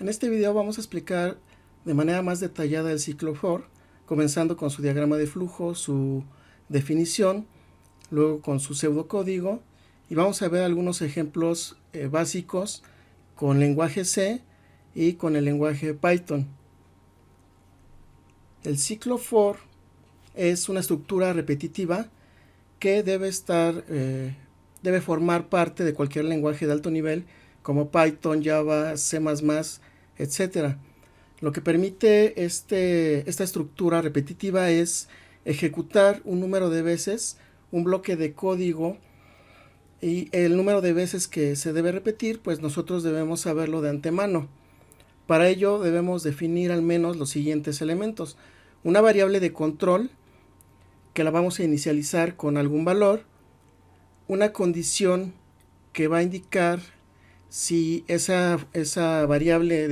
En este video vamos a explicar de manera más detallada el ciclo for, comenzando con su diagrama de flujo, su definición, luego con su pseudocódigo, y vamos a ver algunos ejemplos básicos con lenguaje C y con el lenguaje Python. El ciclo for es una estructura repetitiva que debe formar parte de cualquier lenguaje de alto nivel como Python, Java, C++, etc. Lo que permite esta estructura repetitiva es ejecutar un número de veces un bloque de código, y el número de veces que se debe repetir, pues nosotros debemos saberlo de antemano. Para ello debemos definir al menos los siguientes elementos: una variable de control que la vamos a inicializar con algún valor, una condición que va a indicar si esa variable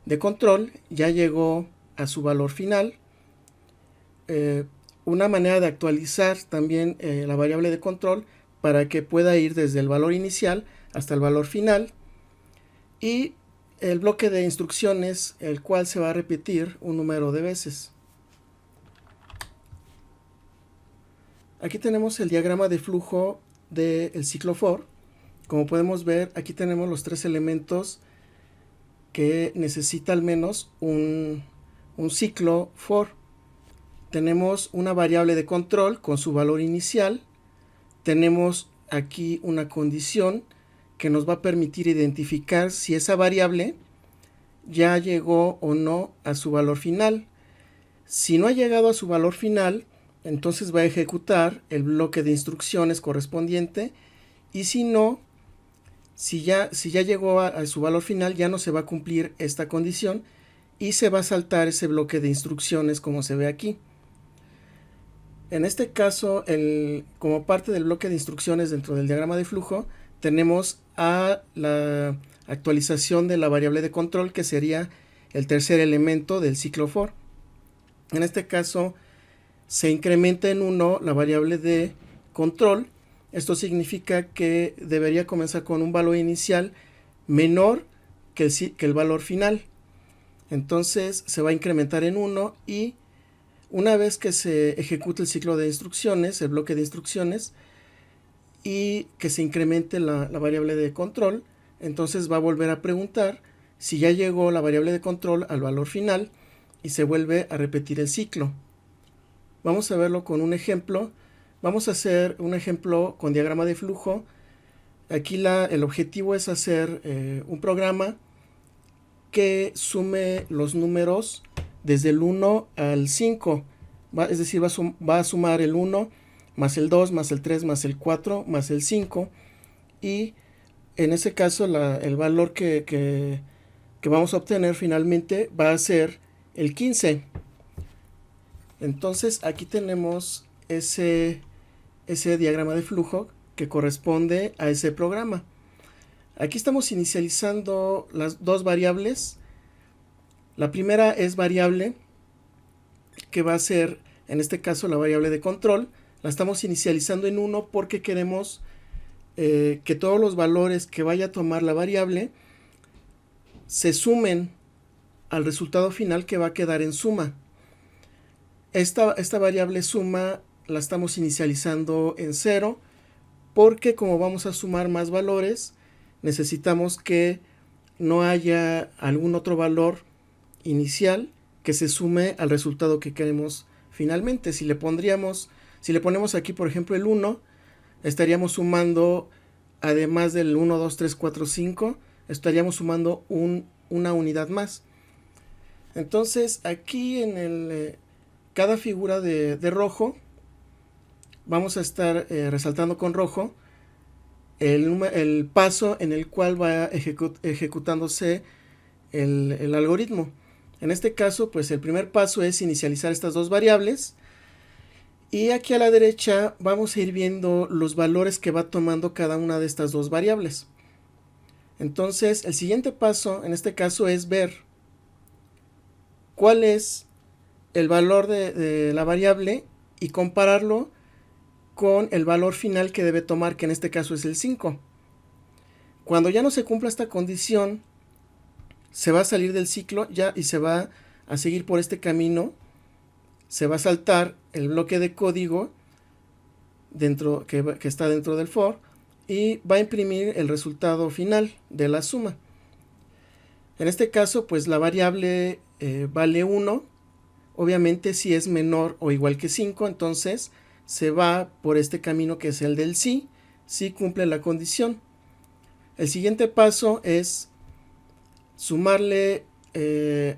de control ya llegó a su valor final, una manera de actualizar también la variable de control para que pueda ir desde el valor inicial hasta el valor final, y el bloque de instrucciones, el cual se va a repetir un número de veces. Aquí tenemos el diagrama de flujo del ciclo for. Como podemos ver, aquí tenemos los tres elementos que necesita al menos un ciclo for. Tenemos una variable de control con su valor inicial. Tenemos aquí una condición que nos va a permitir identificar si esa variable ya llegó o no a su valor final. Si no ha llegado a su valor final, entonces va a ejecutar el bloque de instrucciones correspondiente, y si no, si ya llegó a su valor final, ya no se va a cumplir esta condición y se va a saltar ese bloque de instrucciones como se ve aquí. En este caso, como parte del bloque de instrucciones dentro del diagrama de flujo, tenemos a la actualización de la variable de control, que sería el tercer elemento del ciclo for. En este caso, se incrementa en 1 la variable de control. Esto significa que debería comenzar con un valor inicial menor que el valor final. Entonces se va a incrementar en 1, y una vez que se ejecute el ciclo de instrucciones, el bloque de instrucciones, y que se incremente la variable de control, entonces va a volver a preguntar si ya llegó la variable de control al valor final, y se vuelve a repetir el ciclo. Vamos a verlo con un ejemplo. Vamos a hacer un ejemplo con diagrama de flujo. Aquí el objetivo es hacer un programa que sume los números desde el 1 al 5. Es decir, va a sumar el 1 más el 2 más el 3 más el 4 más el 5. Y en ese caso el valor que vamos a obtener finalmente va a ser el 15. Entonces aquí tenemos ese diagrama de flujo que corresponde a ese programa. Aquí estamos inicializando las dos variables. La primera es variable, que va a ser en este caso la variable de control. La estamos inicializando en 1 porque queremos que todos los valores que vaya a tomar la variable se sumen al resultado final, que va a quedar en suma. Esta variable suma la estamos inicializando en 0 porque, como vamos a sumar más valores, necesitamos que no haya algún otro valor inicial que se sume al resultado que queremos finalmente. Si le ponemos aquí, por ejemplo, el 1, estaríamos sumando, además del 1, 2, 3, 4, 5, estaríamos sumando una unidad más. Entonces aquí en cada figura de rojo vamos a estar resaltando con rojo el paso en el cual va ejecutándose el algoritmo. En este caso, pues el primer paso es inicializar estas dos variables, y aquí a la derecha vamos a ir viendo los valores que va tomando cada una de estas dos variables. Entonces el siguiente paso en este caso es ver cuál es el valor de la variable y compararlo con el valor final que debe tomar, que en este caso es el 5. Cuando ya no se cumpla esta condición, se va a salir del ciclo ya y se va a seguir por este camino. Se va a saltar el bloque de código que está dentro del for y va a imprimir el resultado final de la suma. En este caso, pues la variable vale 1. Obviamente, si es menor o igual que 5, entonces se va por este camino que es el del sí, si cumple la condición. El siguiente paso es sumarle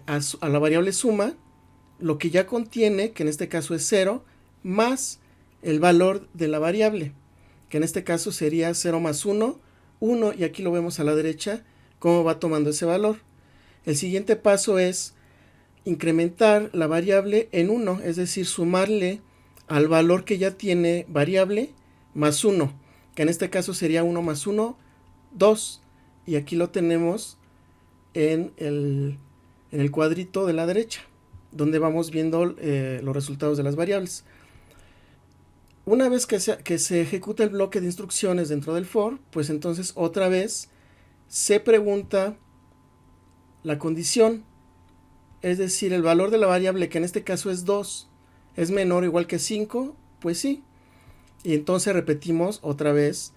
a la variable suma lo que ya contiene, que en este caso es 0, más el valor de la variable, que en este caso sería 0 más 1, 1, y aquí lo vemos a la derecha, cómo va tomando ese valor. El siguiente paso es incrementar la variable en 1, es decir, sumarle al valor que ya tiene variable más 1, que en este caso sería 1 más 1, 2, y aquí lo tenemos en el cuadrito de la derecha, donde vamos viendo los resultados de las variables. Una vez que se ejecuta el bloque de instrucciones dentro del for, pues entonces otra vez se pregunta la condición, es decir, el valor de la variable, que en este caso es 2, ¿es menor o igual que 5? Pues sí. Y entonces repetimos otra vez,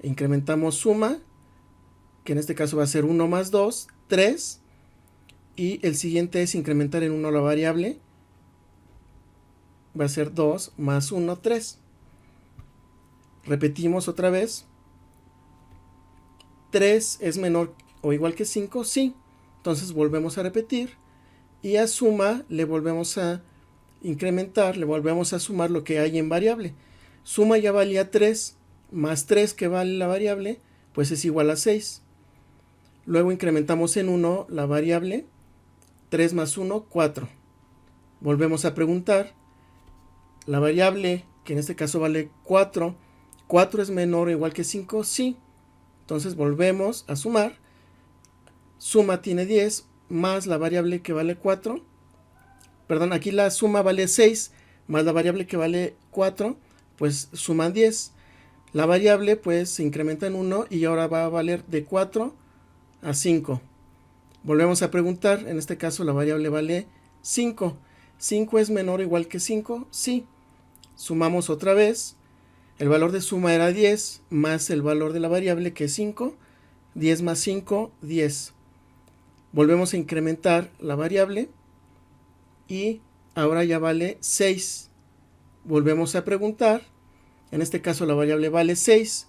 incrementamos suma, que en este caso va a ser 1 más 2, 3, y el siguiente es incrementar en 1 la variable, va a ser 2 más 1, 3. Repetimos otra vez, 3 es menor o igual que 5, sí. Entonces volvemos a repetir y a suma le volvemos a incrementar, le volvemos a sumar lo que hay en variable. Suma ya valía 3, más 3 que vale la variable, pues es igual a 6. Luego incrementamos en 1 la variable, 3 más 1, 4. Volvemos a preguntar, la variable, que en este caso vale 4, ¿4 es menor o igual que 5? Sí. Entonces volvemos a sumar, suma tiene 10, más la variable que vale 4, perdón, aquí la suma vale 6, más la variable que vale 4, pues suman 10. La variable pues se incrementa en 1 y ahora va a valer de 4 a 5. Volvemos a preguntar, en este caso la variable vale 5. ¿5 es menor o igual que 5? Sí. Sumamos otra vez, el valor de suma era 10, más el valor de la variable que es 5, 10 más 5, 10. Volvemos a incrementar la variable y ahora ya vale 6. Volvemos a preguntar, en este caso la variable vale 6.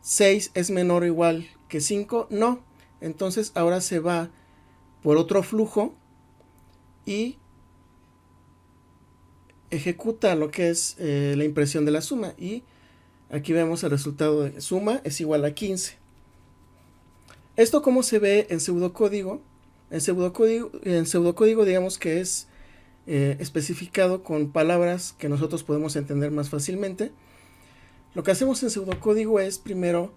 ¿6 es menor o igual que 5? No. Entonces ahora se va por otro flujo y ejecuta lo que es la impresión de la suma. Y aquí vemos el resultado de suma es igual a 15. ¿Esto cómo se ve en pseudocódigo? En pseudocódigo digamos que es especificado con palabras que nosotros podemos entender más fácilmente. Lo que hacemos en pseudocódigo es primero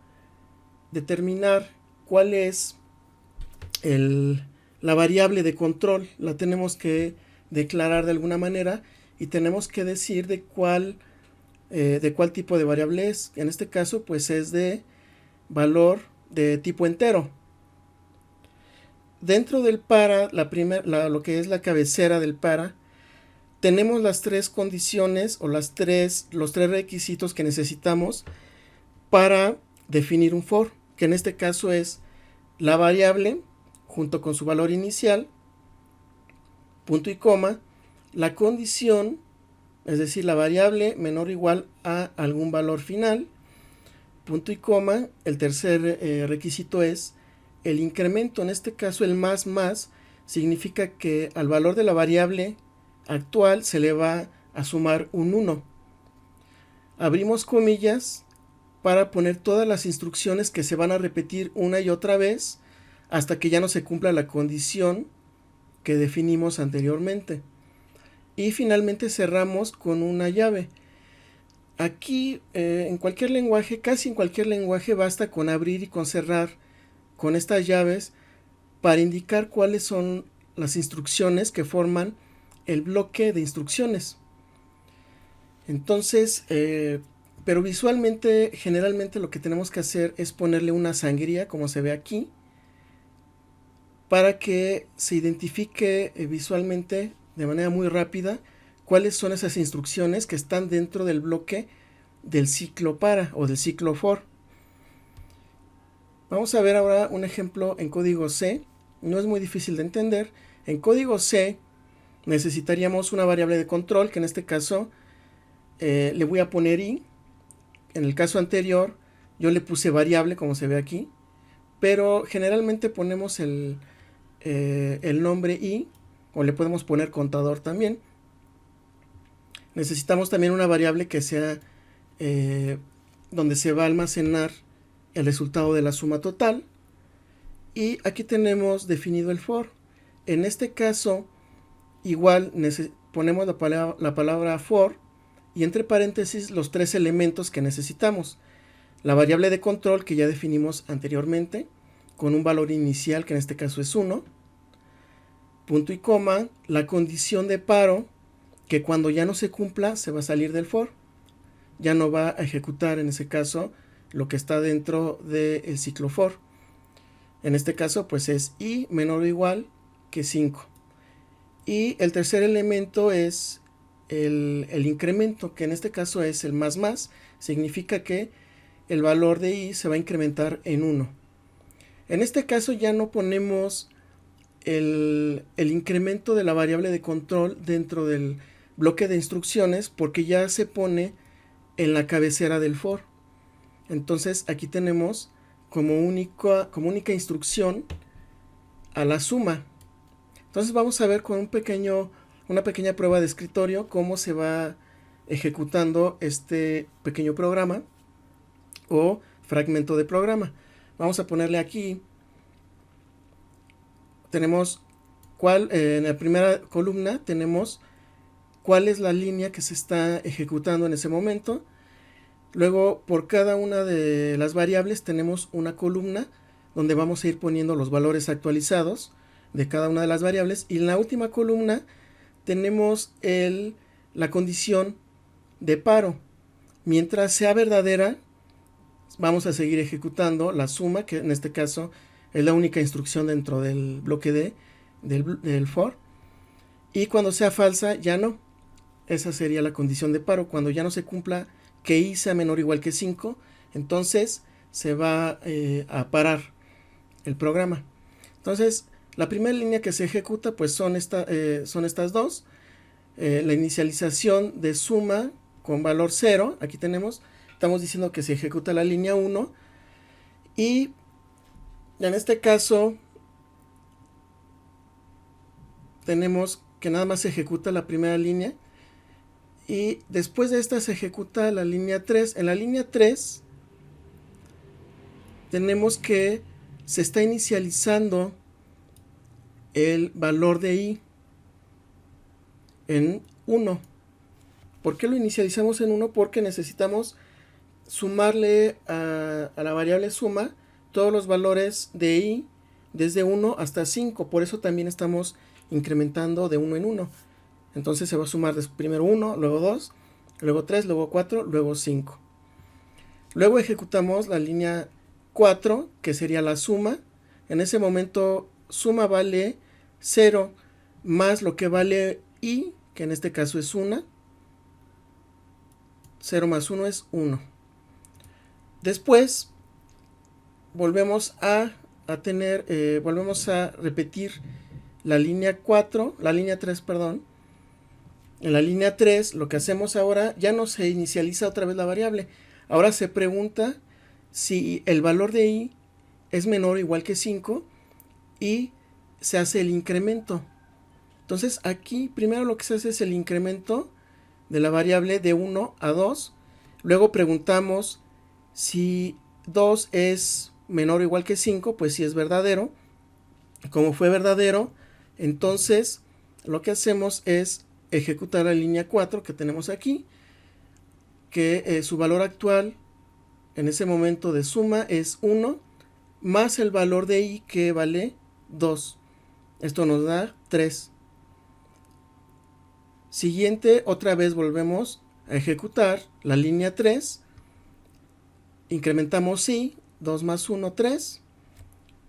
determinar cuál es la variable de control. La tenemos que declarar de alguna manera y tenemos que decir de cuál tipo de variable es. En este caso pues es de valor de tipo entero. Dentro del para, lo que es la cabecera del para, tenemos las tres condiciones o los tres requisitos que necesitamos para definir un for, que en este caso es la variable junto con su valor inicial, punto y coma, la condición, es decir, la variable menor o igual a algún valor final, punto y coma. El tercer requisito es el incremento, en este caso el más significa que al valor de la variable actual se le va a sumar un 1. Abrimos comillas para poner todas las instrucciones que se van a repetir una y otra vez hasta que ya no se cumpla la condición que definimos anteriormente. Y finalmente cerramos con una llave. Aquí en cualquier lenguaje, casi en cualquier lenguaje, basta con abrir y con cerrar con estas llaves para indicar cuáles son las instrucciones que forman el bloque de instrucciones. Entonces, pero visualmente, generalmente lo que tenemos que hacer es ponerle una sangría, como se ve aquí, para que se identifique visualmente de manera muy rápida cuáles son esas instrucciones que están dentro del bloque del ciclo para o del ciclo for. Vamos a ver ahora un ejemplo en código C. No es muy difícil de entender. En código C necesitaríamos una variable de control, que en este caso le voy a poner i. En el caso anterior yo le puse variable, como se ve aquí, pero generalmente ponemos el nombre i, o le podemos poner contador también. Necesitamos también una variable que sea donde se va a almacenar el resultado de la suma total, y aquí tenemos definido el for. En este caso igual ponemos la palabra for y entre paréntesis los tres elementos que necesitamos: la variable de control que ya definimos anteriormente con un valor inicial que en este caso es 1, punto y coma, la condición de paro que cuando ya no se cumpla se va a salir del for, ya no va a ejecutar en ese caso lo que está dentro del ciclo for. En este caso pues es i menor o igual que 5. Y el tercer elemento es el incremento, que en este caso es el más más, significa que el valor de i se va a incrementar en 1. En este caso ya no ponemos el incremento de la variable de control dentro del bloque de instrucciones, porque ya se pone en la cabecera del for. Entonces aquí tenemos como única instrucción a la suma. Entonces vamos a ver con una pequeña prueba de escritorio cómo se va ejecutando este pequeño programa o fragmento de programa. Vamos a ponerle aquí, tenemos en la primera columna tenemos cuál es la línea que se está ejecutando en ese momento. Luego por cada una de las variables tenemos una columna donde vamos a ir poniendo los valores actualizados de cada una de las variables, y en la última columna tenemos la condición de paro. Mientras sea verdadera vamos a seguir ejecutando la suma, que en este caso es la única instrucción dentro del bloque del for, y cuando sea falsa ya no. Esa sería la condición de paro. Cuando ya no se cumpla que i sea menor o igual que 5, entonces se va a parar el programa. Entonces la primera línea que se ejecuta pues son estas dos. La inicialización de suma con valor 0, aquí estamos diciendo que se ejecuta la línea 1, y en este caso tenemos que nada más se ejecuta la primera línea, y después de esta se ejecuta la línea 3. En la línea 3 tenemos que se está inicializando el valor de i en 1. ¿Por qué lo inicializamos en 1? Porque necesitamos sumarle a la variable suma todos los valores de i desde 1 hasta 5. Por eso también estamos incrementando de 1 en 1. Entonces se va a sumar primero 1, luego 2, luego 3, luego 4, luego 5. Luego ejecutamos la línea 4, que sería la suma. En ese momento suma vale 0 más lo que vale i, que en este caso es 1. 0 más 1 es 1. Después volvemos a repetir la línea 3, perdón. En la línea 3 lo que hacemos ahora, ya no se inicializa otra vez la variable. Ahora se pregunta si el valor de i es menor o igual que 5 y se hace el incremento. Entonces aquí primero lo que se hace es el incremento de la variable de 1 a 2. Luego preguntamos si 2 es menor o igual que 5, pues si es verdadero. Como fue verdadero, entonces lo que hacemos es ejecutar la línea 4 que tenemos aquí, que su valor actual en ese momento de suma es 1 más el valor de i, que vale 2. Esto nos da 3. Siguiente, otra vez volvemos a ejecutar la línea 3. Incrementamos i, 2 más 1, 3.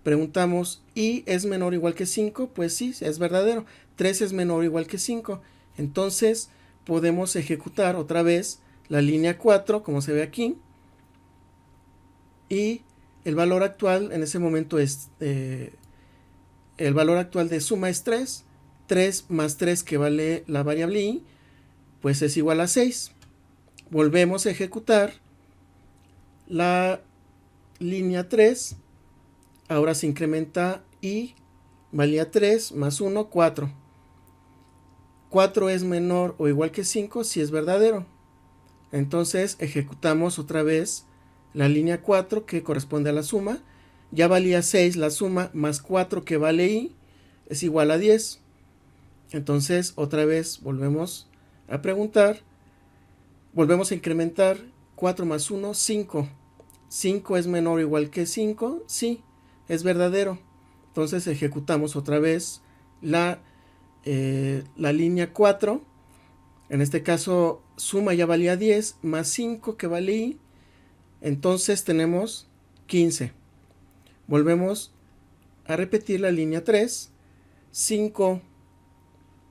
preguntamos, ¿y es menor o igual que 5? Pues sí, es verdadero. 3 es menor o igual que 5. Entonces podemos ejecutar otra vez la línea 4, como se ve aquí. Y el valor actual en ese momento es, el valor actual de suma es 3. 3 más 3 que vale la variable i, pues es igual a 6. Volvemos a ejecutar la línea 3. Ahora se incrementa i, valía 3 más 1, 4. 4 es menor o igual que 5 si es verdadero. Entonces ejecutamos otra vez la línea 4 que corresponde a la suma. Ya valía 6 la suma más 4 que vale i es igual a 10. Entonces otra vez volvemos a preguntar. Volvemos a incrementar 4 más 1, 5. 5 es menor o igual que 5, sí, es verdadero. Entonces ejecutamos otra vez la línea 4. En este caso suma ya valía 10 más 5 que vale i. Entonces tenemos 15. Volvemos a repetir la línea 3. 5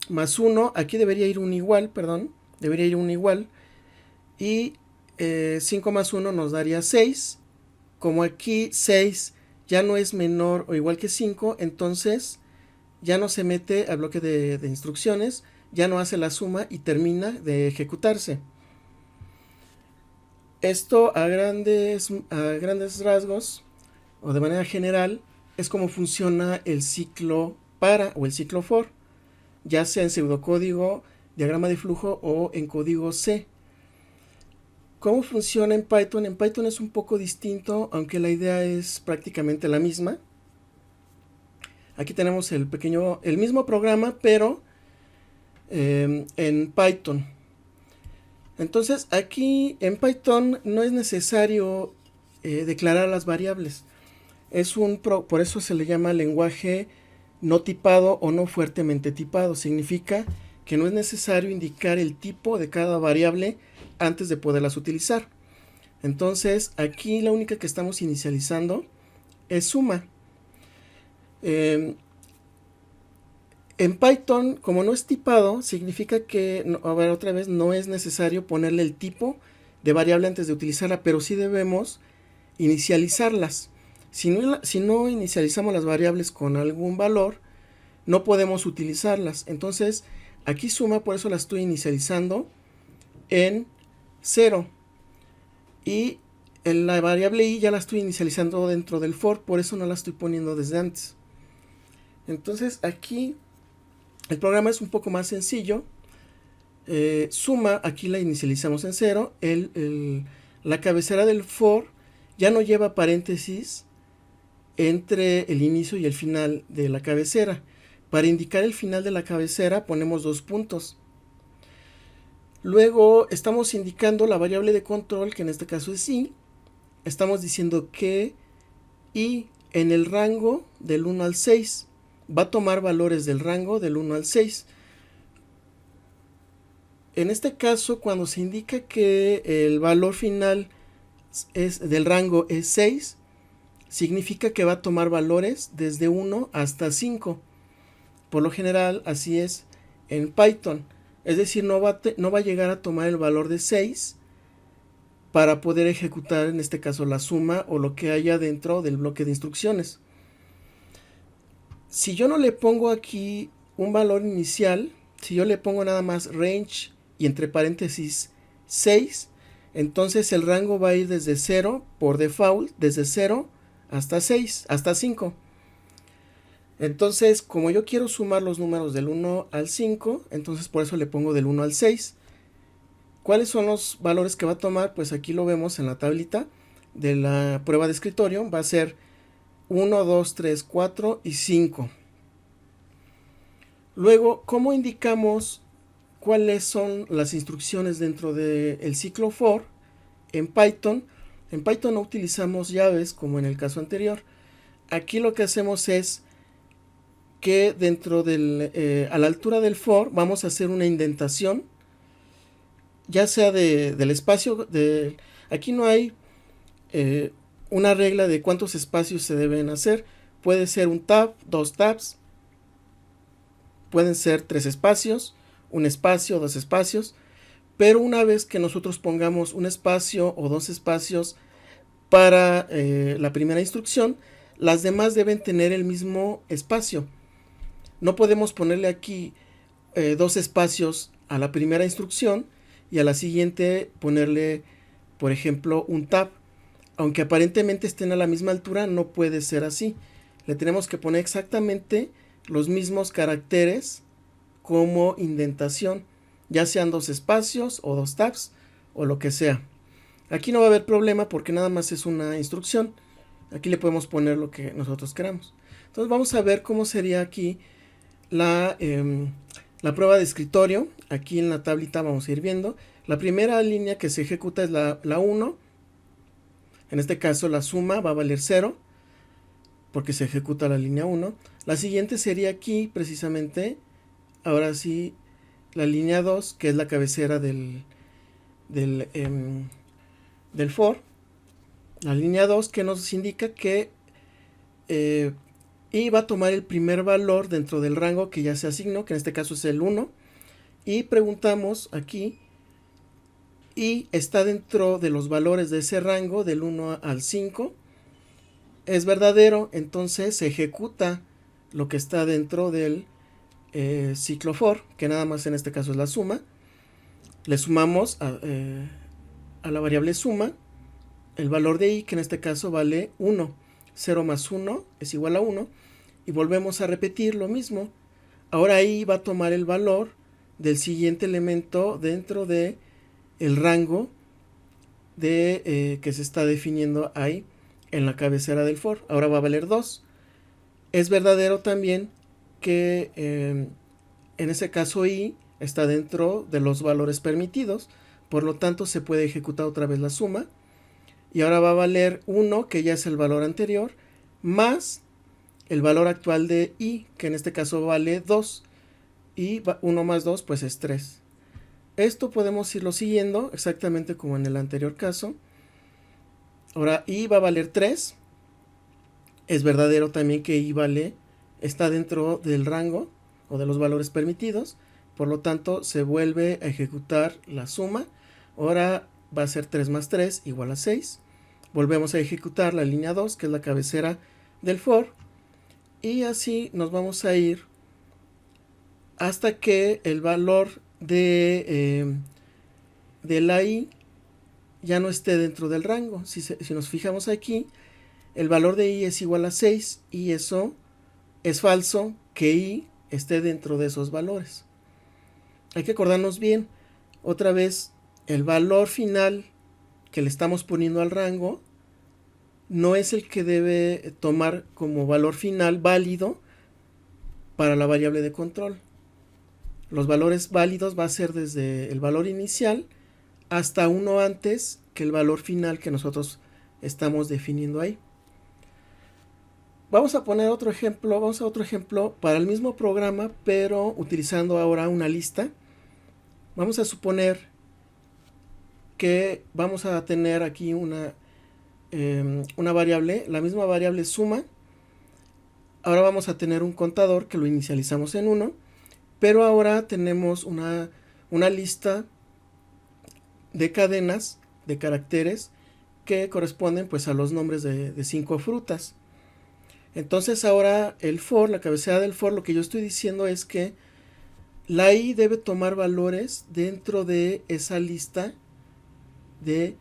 más 1. Aquí debería ir un igual, perdón. Debería ir un igual. Y 5 más 1 nos daría 6. Como aquí 6 ya no es menor o igual que 5, entonces ya no se mete al bloque de instrucciones, ya no hace la suma y termina de ejecutarse. Esto a grandes rasgos o de manera general es como funciona el ciclo para o el ciclo for, ya sea en pseudocódigo, diagrama de flujo o en código C. ¿Cómo funciona en Python? En Python es un poco distinto, aunque la idea es prácticamente la misma. Aquí tenemos el mismo programa, pero en Python. Entonces aquí en Python no es necesario declarar las variables. Por eso se le llama lenguaje no tipado o no fuertemente tipado. Significa que no es necesario indicar el tipo de cada variable antes de poderlas utilizar. Entonces aquí la única que estamos inicializando es suma. En Python, como no es tipado, significa que, a ver, otra vez, no es necesario ponerle el tipo de variable antes de utilizarla, pero sí debemos inicializarlas. Si no inicializamos las variables con algún valor, no podemos utilizarlas. Entonces, aquí suma, por eso la estoy inicializando en 0. Y en la variable i ya la estoy inicializando dentro del for, por eso no la estoy poniendo desde antes. Entonces aquí el programa es un poco más sencillo. Suma, aquí la inicializamos en 0. La cabecera del for ya no lleva paréntesis entre el inicio y el final de la cabecera. Para indicar el final de la cabecera ponemos 2 puntos. Luego estamos indicando la variable de control, que en este caso es i. Estamos diciendo que i en el rango del 1 al 6 va a tomar valores del rango del 1 al 6. En este caso, cuando se indica que el valor final del rango es 6, significa que va a tomar valores desde 1 hasta 5. Por lo general, así es en Python. Es decir, no va a llegar a tomar el valor de 6 para poder ejecutar, en este caso, la suma o lo que haya dentro del bloque de instrucciones. Si yo no le pongo aquí un valor inicial, si yo le pongo nada más range y entre paréntesis 6, entonces el rango va a ir desde 0 por default, desde 0 hasta 6, hasta 5. Entonces, como yo quiero sumar los números del 1 al 5, entonces por eso le pongo del 1 al 6. ¿Cuáles son los valores que va a tomar? Pues aquí lo vemos en la tablita de la prueba de escritorio. Va a ser 1, 2, 3, 4 y 5. Luego, ¿cómo indicamos cuáles son las instrucciones dentro del ciclo for en Python? En Python no utilizamos llaves como en el caso anterior. Aquí lo que hacemos es que dentro a la altura del for vamos a hacer una indentación, ya sea del espacio. Aquí no hay una regla de cuántos espacios se deben hacer, puede ser un tab, dos tabs, pueden ser 3 espacios, un espacio, 2 espacios, pero una vez que nosotros pongamos un espacio o 2 espacios para la primera instrucción, las demás deben tener el mismo espacio. No podemos ponerle aquí 2 espacios a la primera instrucción y a la siguiente ponerle, por ejemplo, un tab. Aunque aparentemente estén a la misma altura, no puede ser así. Le tenemos que poner exactamente los mismos caracteres como indentación, ya sean 2 espacios o 2 tabs o lo que sea. Aquí no va a haber problema porque nada más es una instrucción. Aquí le podemos poner lo que nosotros queramos. Entonces vamos a ver cómo sería aquí la prueba de escritorio. Aquí en la tablita vamos a ir viendo. La primera línea que se ejecuta es la 1. En este caso la suma va a valer 0 porque se ejecuta la línea 1. La siguiente sería aquí precisamente, ahora sí, la línea 2, que es la cabecera del for. La línea 2 que nos indica que y va a tomar el primer valor dentro del rango que ya se asignó, que en este caso es el 1. Y preguntamos aquí, y está dentro de los valores de ese rango del 1 al 5. Es verdadero, entonces se ejecuta lo que está dentro del ciclo for, que nada más en este caso es la suma. Le sumamos a la variable suma el valor de i, que en este caso vale 1. 0 más 1 es igual a 1. Y volvemos a repetir lo mismo. Ahora i va a tomar el valor del siguiente elemento dentro de el rango de que se está definiendo ahí en la cabecera del for. Ahora va a valer 2. Es verdadero también que en ese caso i está dentro de los valores permitidos, por lo tanto se puede ejecutar otra vez la suma, y ahora va a valer 1, que ya es el valor anterior, más el valor actual de i, que en este caso vale 2, y 1 más 2 pues es 3. Esto podemos irlo siguiendo exactamente como en el anterior caso. Ahora i va a valer 3. Es verdadero también que i está dentro del rango o de los valores permitidos, por lo tanto se vuelve a ejecutar la suma. Ahora va a ser 3 más 3 igual a 6. Volvemos a ejecutar la línea 2, que es la cabecera del for, y así nos vamos a ir hasta que el valor de la i ya no esté dentro del rango. Si nos fijamos aquí, el valor de i es igual a 6, y eso es falso, que i esté dentro de esos valores. Hay que acordarnos bien, otra vez, el valor final que le estamos poniendo al rango no es el que debe tomar como valor final válido para la variable de control. Los valores válidos va a ser desde el valor inicial hasta uno antes que el valor final que nosotros estamos definiendo ahí. Vamos a poner otro ejemplo, para el mismo programa, pero utilizando ahora una lista. Vamos a suponer que vamos a tener aquí una variable, la misma variable suma. Ahora vamos a tener un contador que lo inicializamos en 1, pero ahora tenemos una lista de cadenas de caracteres que corresponden pues a los nombres de 5 frutas. Entonces ahora el for, la cabecera del for, lo que yo estoy diciendo es que la i debe tomar valores dentro de esa lista de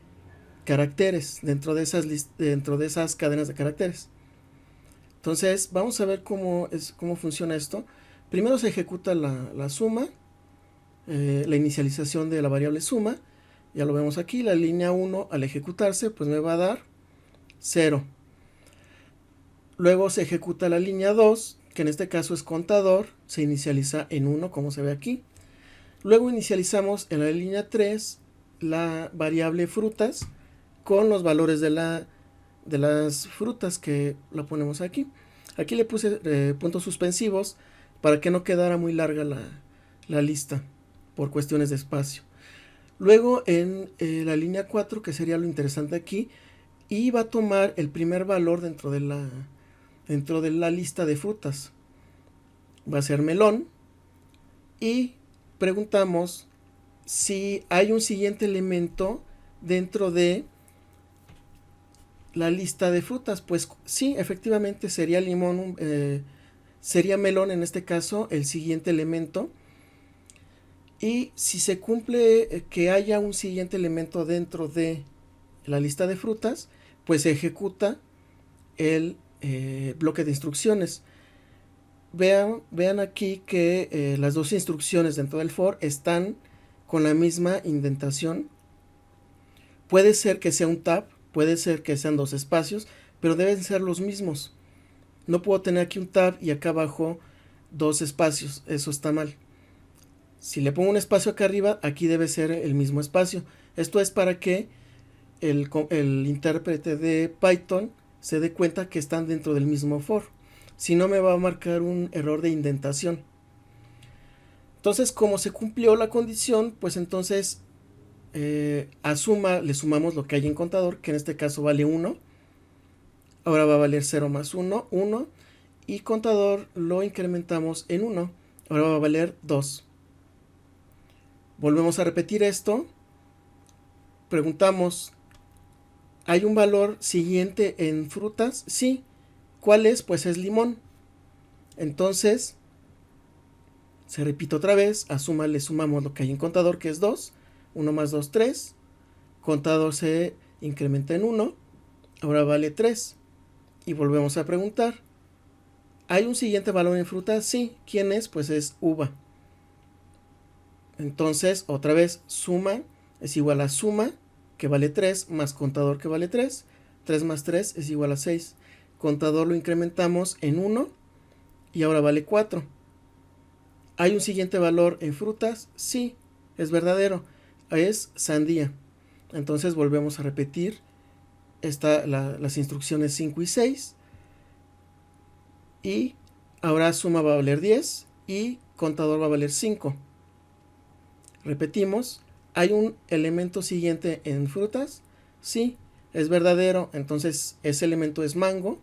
caracteres, dentro de esas cadenas de caracteres. Entonces vamos a ver cómo funciona esto. Primero se ejecuta la suma, la inicialización de la variable suma. Ya lo vemos aquí, la línea 1 al ejecutarse pues me va a dar 0. Luego se ejecuta la línea 2, que en este caso es contador, se inicializa en 1 como se ve aquí. Luego inicializamos en la línea 3 la variable frutas con los valores de las frutas, que la ponemos aquí. Aquí le puse puntos suspensivos para que no quedara muy larga la lista por cuestiones de espacio. Luego en la línea 4, que sería lo interesante aquí, y va a tomar el primer valor dentro de dentro de la lista de frutas. Va a ser melón. Y preguntamos si hay un siguiente elemento dentro de la lista de frutas. Pues sí, efectivamente sería limón, sería melón en este caso el siguiente elemento. Y si se cumple que haya un siguiente elemento dentro de la lista de frutas, pues se ejecuta el bloque de instrucciones. Vean aquí que las dos instrucciones dentro del for están con la misma indentación. Puede ser que sea un tab, puede ser que sean dos espacios, pero deben ser los mismos. No puedo tener aquí un tab y acá abajo dos espacios, eso está mal. Si le pongo un espacio acá arriba, aquí debe ser el mismo espacio. Esto es para que el intérprete de Python se dé cuenta que están dentro del mismo for. Si no, me va a marcar un error de indentación. Entonces, como se cumplió la condición, pues entonces le sumamos lo que hay en contador, que en este caso vale 1. Ahora va a valer 0 más 1, 1. Y contador lo incrementamos en 1. Ahora va a valer 2. Volvemos a repetir esto. Preguntamos, ¿hay un valor siguiente en frutas? Sí. ¿Cuál es? Pues es limón. Entonces, se repite otra vez. A suma le sumamos lo que hay en contador, que es 2. 1 más 2, 3. Contador se incrementa en 1. Ahora vale 3. Y volvemos a preguntar, ¿hay un siguiente valor en frutas? Sí. ¿Quién es? Pues es uva. Entonces, otra vez, suma es igual a suma, que vale 3, más contador, que vale 3. 3 más 3 es igual a 6. Contador lo incrementamos en 1 y ahora vale 4. ¿Hay un siguiente valor en frutas? Sí, es verdadero. Es sandía. Entonces volvemos a repetir las instrucciones 5 y 6. Y ahora suma va a valer 10 y contador va a valer 5. Repetimos, ¿hay un elemento siguiente en frutas? Sí, es verdadero, entonces ese elemento es mango.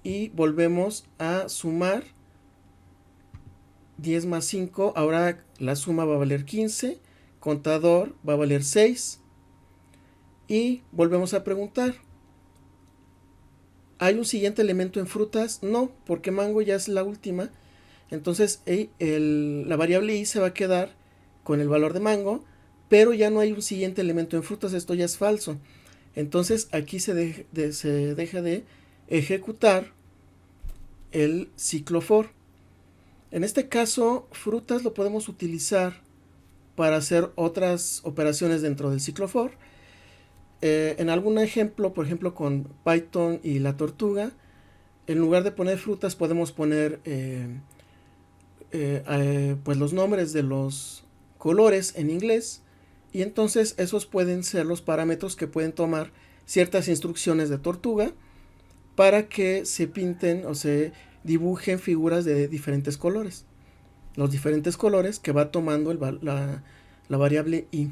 Y volvemos a sumar 10 más 5, ahora la suma va a valer 15, contador va a valer 6. Y volvemos a preguntar, ¿hay un siguiente elemento en frutas? No, porque mango ya es la última. Entonces la variable i se va a quedar con el valor de mango, pero ya no hay un siguiente elemento en frutas, esto ya es falso. Entonces aquí se deja de ejecutar el ciclo for. En este caso, frutas lo podemos utilizar para hacer otras operaciones dentro del ciclo for. En algún ejemplo, por ejemplo con Python y la tortuga, en lugar de poner frutas podemos poner pues los nombres de los colores en inglés, y entonces esos pueden ser los parámetros que pueden tomar ciertas instrucciones de tortuga para que se pinten o se dibujen figuras de diferentes colores. Los diferentes colores que va tomando la variable i.